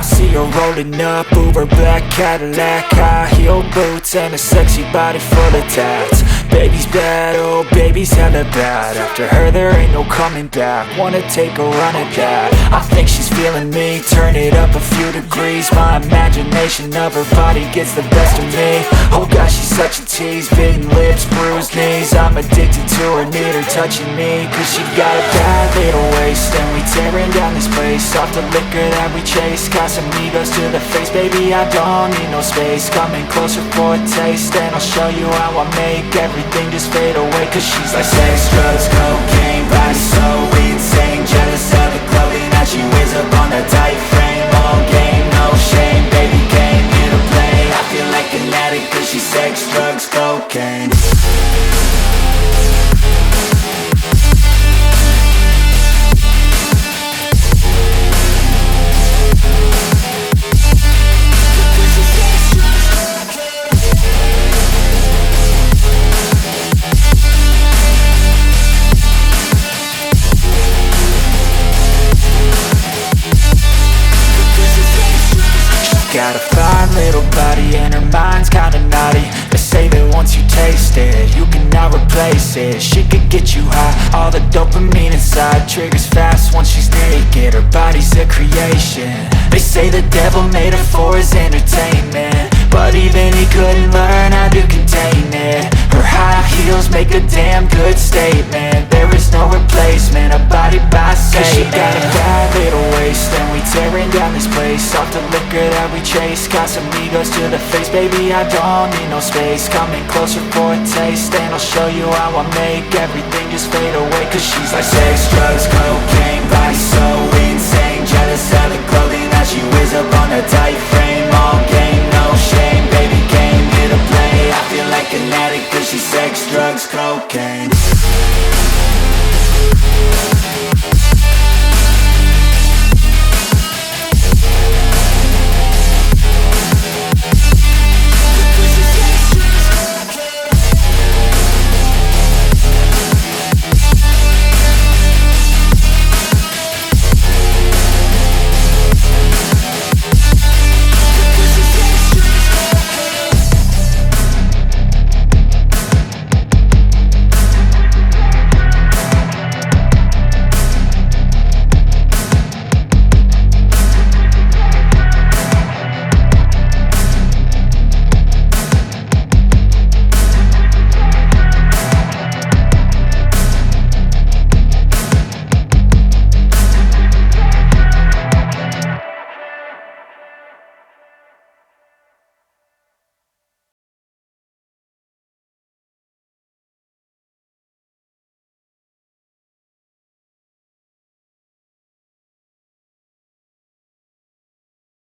see her rolling up, Uber black Cadillac, high heel boots and a sexy body full of tats. Baby's bad, oh baby's hella bad. After her there ain't no coming back. Wanna take a run at that. I think she's feeling me, turn it up a few degrees. My imagination of her body gets the best of me. Oh gosh, she's such a tease, bitten lips, bruised knees. I'm addicted to her, need her touching me, cause she got a bad little waist. And we tearing down this place, off the liquor that we chase. Got some egos to the face, baby I don't need no space. Coming closer for a taste, and I'll show you how I make everything just fade away. Cause she's like sex, drugs, cocaine, body so insane. Jealous of the clothing that she wears up on that tight frame. All game, no shame, baby came here to play. I feel like an addict cause she's sex, drugs, cocaine. Got a fine little body and her mind's kinda naughty. They say that once you taste it, you cannot replace it. She could get you high, all the dopamine inside triggers fast once she's naked. Her body's a creation. They say the devil made her for his entertainment, but even he couldn't learn how to contain it. Her high heels make a damn good statement. There is no replacement, a body by Satan. Cause she got a bad little waist, and we tearing down this place, off the liquor that we chase. Got some egos to the face, baby I don't need no space. Coming closer for a taste, and I'll show you how I make everything just fade away. Cause she's like sex, drugs, cocaine, body so